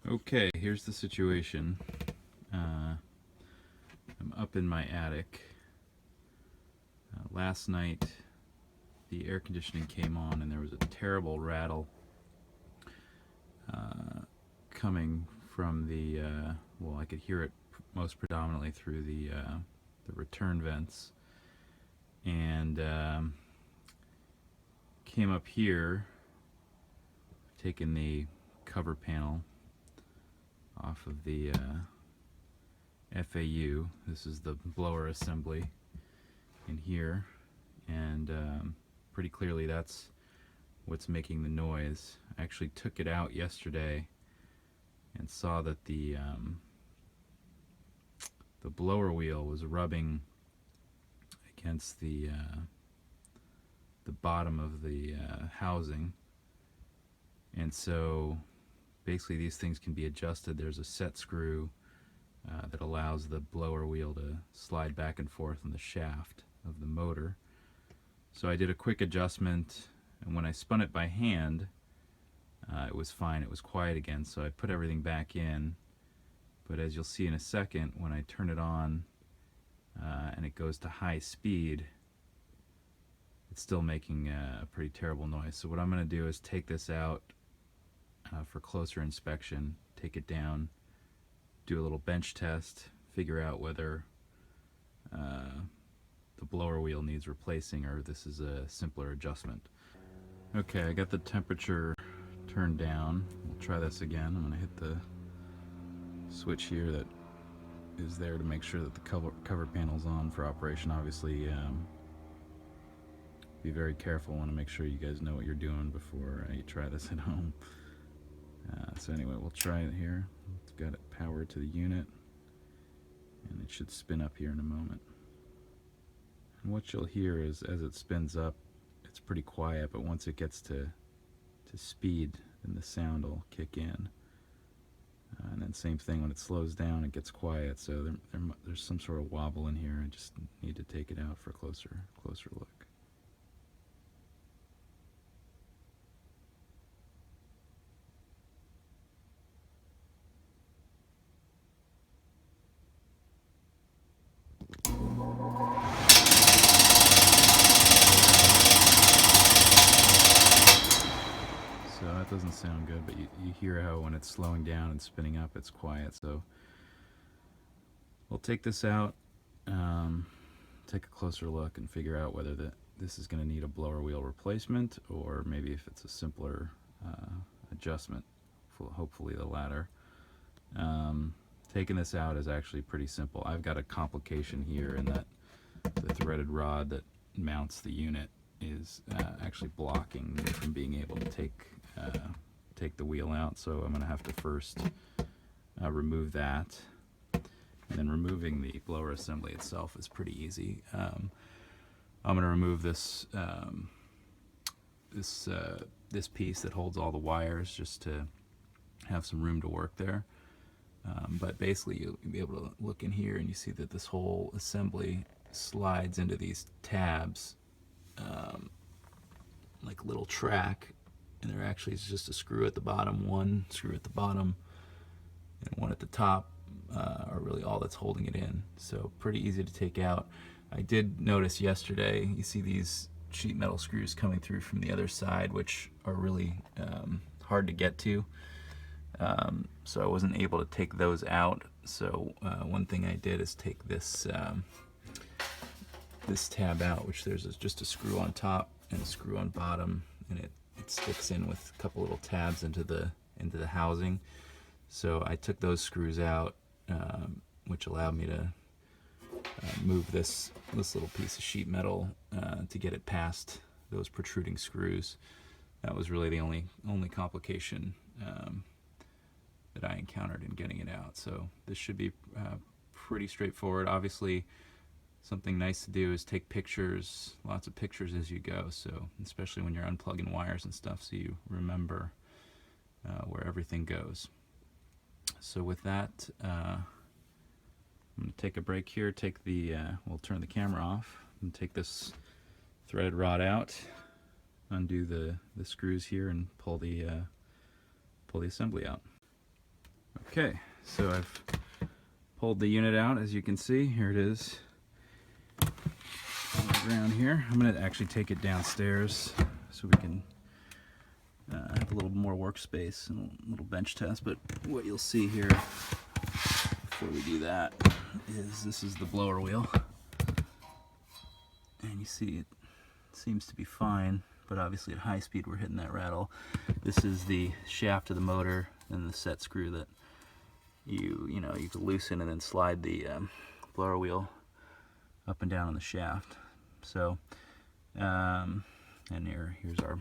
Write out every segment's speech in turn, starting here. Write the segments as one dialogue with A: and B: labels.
A: Okay, here's the situation. I'm up in my attic. Last night, the air conditioning came on and there was a terrible rattle coming from the, well, I could hear it most predominantly through the return vents. And came up here, taken the cover panel off of the FAU. This is the blower assembly in here, and pretty clearly that's what's making the noise. I actually took it out yesterday and saw that the blower wheel was rubbing against the bottom of the housing, and so basically these things can be adjusted. There's a set screw that allows the blower wheel to slide back and forth in the shaft of the motor. So I did a quick adjustment, and when I spun it by hand, it was fine. It was quiet again, so I put everything back in. But as you'll see in a second, when I turn it on and it goes to high speed, it's still making a pretty terrible noise. So what I'm going to do is take this out for closer inspection, take it down, do a little bench test, figure out whether the blower wheel needs replacing or this is a simpler adjustment. Okay, I got the temperature turned down. We'll try this again. I'm going to hit the switch here that is there to make sure that the cover panel's on for operation. Obviously, be very careful. I want to make sure you guys know what you're doing before you try this at home. So anyway, we'll try it here. It's got it powered to the unit, and it should spin up here in a moment. And what you'll hear is, as it spins up, it's pretty quiet, but once it gets to speed, then the sound will kick in. And then same thing, when it slows down, it gets quiet. So there's some sort of wobble in here. I just need to take it out for a closer look. So that doesn't sound good, but you hear how when it's slowing down and spinning up, it's quiet. So we'll take this out, take a closer look, and figure out whether this is going to need a blower wheel replacement, or maybe if it's a simpler adjustment. Hopefully the latter. Taking this out is actually pretty simple. I've got a complication here in that the threaded rod that mounts the unit is actually blocking me from being able to take the wheel out. So I'm going to have to first remove that, and then removing the blower assembly itself is pretty easy. I'm going to remove this this piece that holds all the wires, just to have some room to work there. But basically you'll be able to look in here and you see that this whole assembly slides into these tabs, like a little track, and there actually is just a screw at the bottom, one screw at the bottom and one at the top are really all that's holding it in. So pretty easy to take out. I did notice yesterday, you see these sheet metal screws coming through from the other side, which are really hard to get to. So I wasn't able to take those out. So one thing I did is take this this tab out, which there's just a screw on top and a screw on bottom, and it sticks in with a couple little tabs into the housing. So I took those screws out, which allowed me to move this little piece of sheet metal to get it past those protruding screws. That was really the only complication that I encountered in getting it out. So this should be pretty straightforward. Obviously, something nice to do is take pictures, lots of pictures as you go, so especially when you're unplugging wires and stuff, so you remember where everything goes. So with that, I'm going to take a break here, we'll turn the camera off, and take this threaded rod out, undo the screws here, and pull the assembly out. Okay, so I've pulled the unit out, as you can see. Here it is on the ground here. I'm going to actually take it downstairs so we can have a little more workspace and a little bench test. But what you'll see here before we do that is this is the blower wheel. And you see it seems to be fine, but obviously at high speed we're hitting that rattle. This is the shaft of the motor and the set screw that you can loosen and then slide the blower wheel up and down on the shaft. So and here's our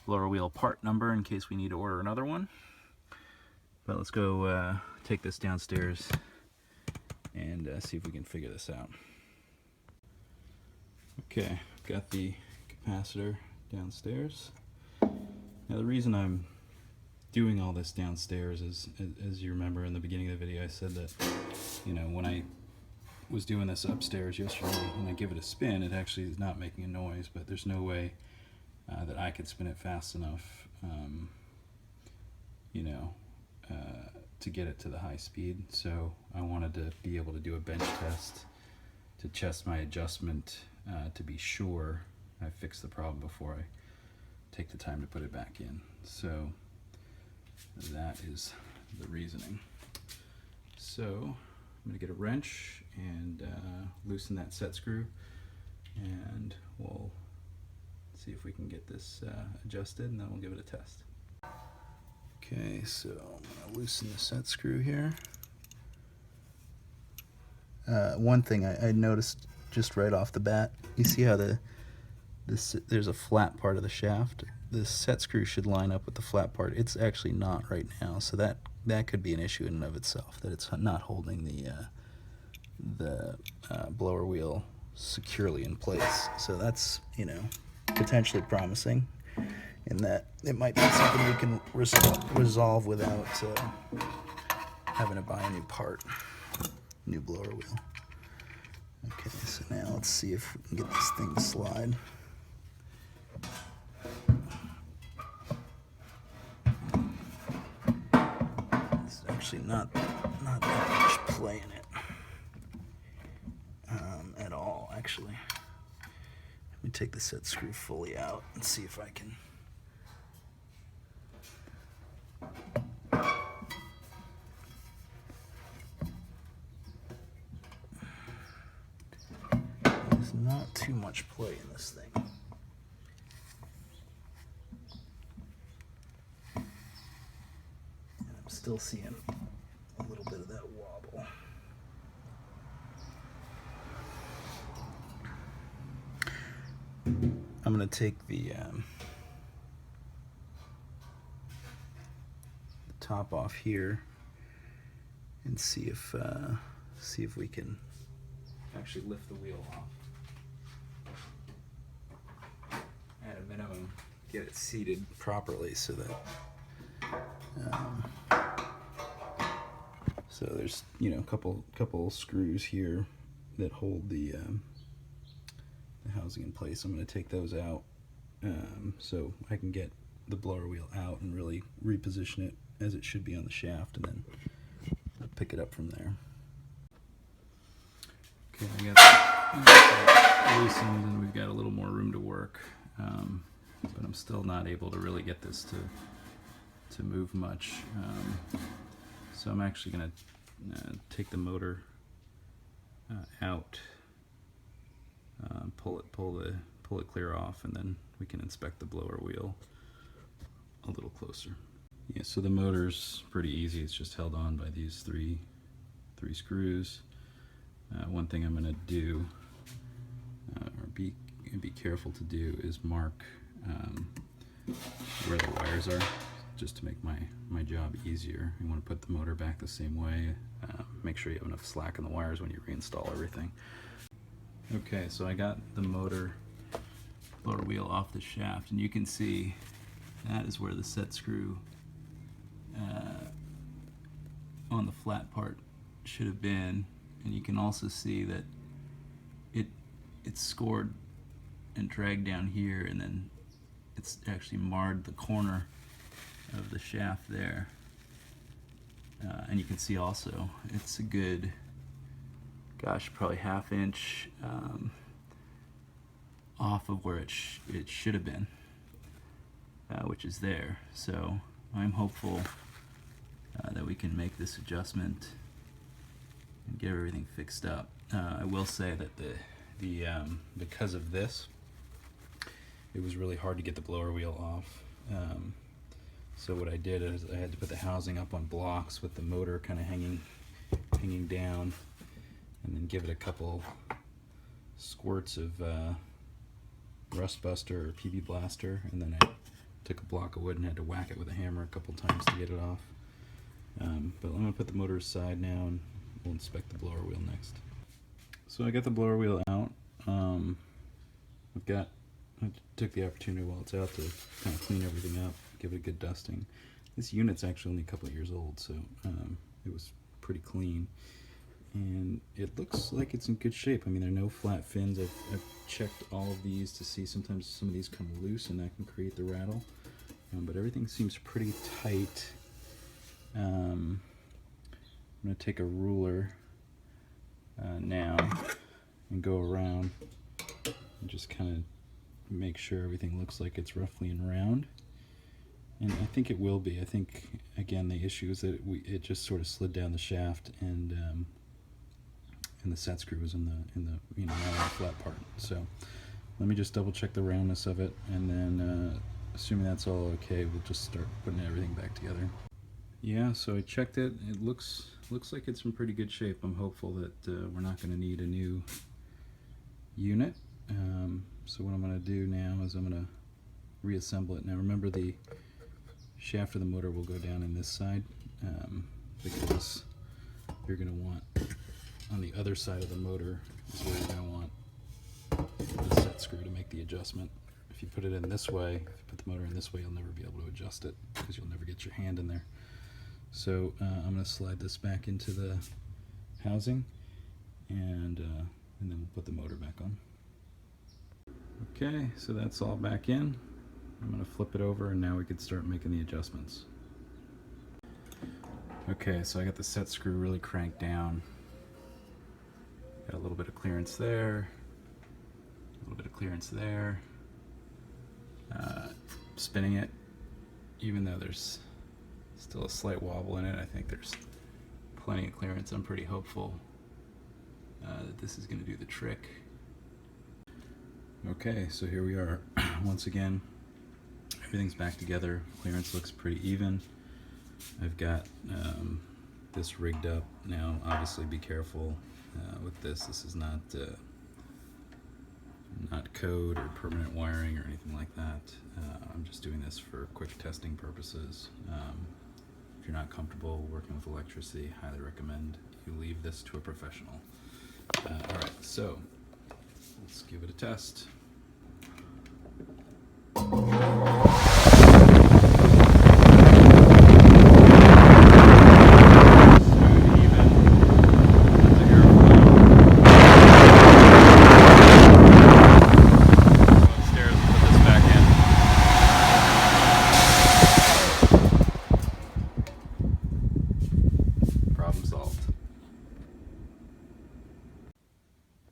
A: blower wheel part number in case we need to order another one. But let's go take this downstairs and see if we can figure this out. Okay, got the capacitor downstairs. Now the reason I'm doing all this downstairs is, as you remember in the beginning of the video, I said that, when I was doing this upstairs yesterday, when I give it a spin, it actually is not making a noise, but there's no way that I could spin it fast enough, to get it to the high speed. So I wanted to be able to do a bench test to test my adjustment to be sure I fix the problem before I take the time to put it back in. So that is the reasoning. So I'm going to get a wrench and loosen that set screw, and we'll see if we can get this adjusted, and then we'll give it a test. Okay, so I'm going to loosen the set screw here. One thing I noticed just right off the bat, you see how there's a flat part of the shaft? The set screw should line up with the flat part. It's actually not right now, so that could be an issue in and of itself, that it's not holding the blower wheel securely in place. So that's, potentially promising, in that it might be something we can resolve without having to buy a new blower wheel. Okay, so now let's see if we can get this thing to slide. It's actually not that much play in it at all, actually. Let me take the set screw fully out and see if I can. There's not too much play in this thing. And I'm still seeing a little bit of that wobble. I'm going to take the top off here and see if we can actually lift the wheel off. At a minimum, get it seated properly so that so there's a couple screws here that hold the housing in place. I'm going to take those out so I can get the blower wheel out and really reposition it as it should be on the shaft, and then pick it up from there. Okay, I got that loosened, and we've got a little more room to work, but I'm still not able to really get this to move much. So I'm actually going to take the motor out, pull it clear off, and then we can inspect the blower wheel a little closer. Yeah, so the motor's pretty easy. It's just held on by these three screws. One thing I'm going to do, or be careful to do, is mark where the wires are, just to make my job easier. You want to put the motor back the same way. Make sure you have enough slack in the wires when you reinstall everything. Okay, so I got the blower wheel off the shaft, and you can see that is where the set screw on the flat part should have been, and you can also see that it's scored and dragged down here, and then it's actually marred the corner of the shaft there. and you can see also it's a good, gosh, probably ½ inch off of where it should have been, which is there. So I'm hopeful that we can make this adjustment and get everything fixed up. I will say that because of this, it was really hard to get the blower wheel off. So what I did is I had to put the housing up on blocks with the motor kind of hanging down, and then give it a couple squirts of Rust Buster or PB Blaster, and then I took a block of wood and had to whack it with a hammer a couple times to get it off. But I'm going to put the motor aside now, and we'll inspect the blower wheel next. So I got the blower wheel out. I took the opportunity while it's out to kind of clean everything up, give it a good dusting. This unit's actually only a couple of years old, so it was pretty clean. And it looks like it's in good shape. I mean, there are no flat fins. I've checked all of these to see sometimes some of these come loose and that can create the rattle. But everything seems pretty tight. I'm going to take a ruler now and go around and just kind of make sure everything looks like it's roughly in round. And I think it will be. I think, again, the issue is that it just sort of slid down the shaft, and the set screw was in the flat part. So let me just double check the roundness of it, and then assuming that's all okay, we'll just start putting everything back together. Yeah, so I checked it. It looks like it's in pretty good shape. I'm hopeful that we're not going to need a new unit. So what I'm going to do now is I'm going to reassemble it. Now remember, the shaft of the motor will go down in this side, because you're going to want, on the other side of the motor is where you're going to want the set screw to make the adjustment. If you put it in this way, if you put the motor in this way, you'll never be able to adjust it because you'll never get your hand in there. So I'm going to slide this back into the housing, and then we'll put the motor back on. Okay, so that's all back in. I'm going to flip it over, and now we can start making the adjustments. Okay, so I got the set screw really cranked down. Got a little bit of clearance there, a little bit of clearance there. Spinning it, even though there's still a slight wobble in it, I think there's plenty of clearance. I'm pretty hopeful that this is going to do the trick. Okay, so here we are. Once again, everything's back together. Clearance looks pretty even. I've got this rigged up. Now, obviously be careful with this. This is not code or permanent wiring or anything like that. I'm just doing this for quick testing purposes. If you're not comfortable working with electricity, highly recommend you leave this to a professional. Alright, so let's give it a test.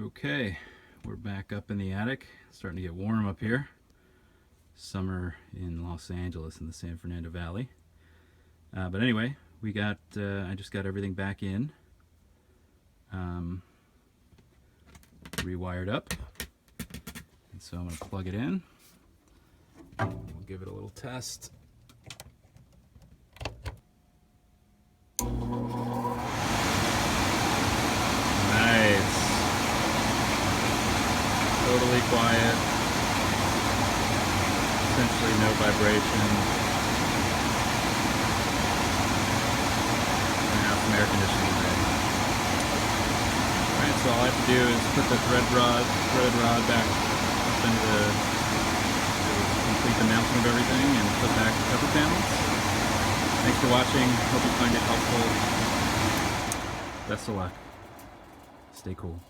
A: Okay, we're back up in the attic. Starting to get warm up here. Summer in Los Angeles in the San Fernando Valley. But anyway, we got. I just got everything back in, rewired up, and so I'm going to plug it in. We'll give it a little test. Totally quiet, essentially no vibration. And now some air conditioning ready. Alright, so all I have to do is put the threaded rod back up into complete the mounting of everything and put back the cover panels. Thanks for watching. Hope you find it helpful. Best of luck. Stay cool.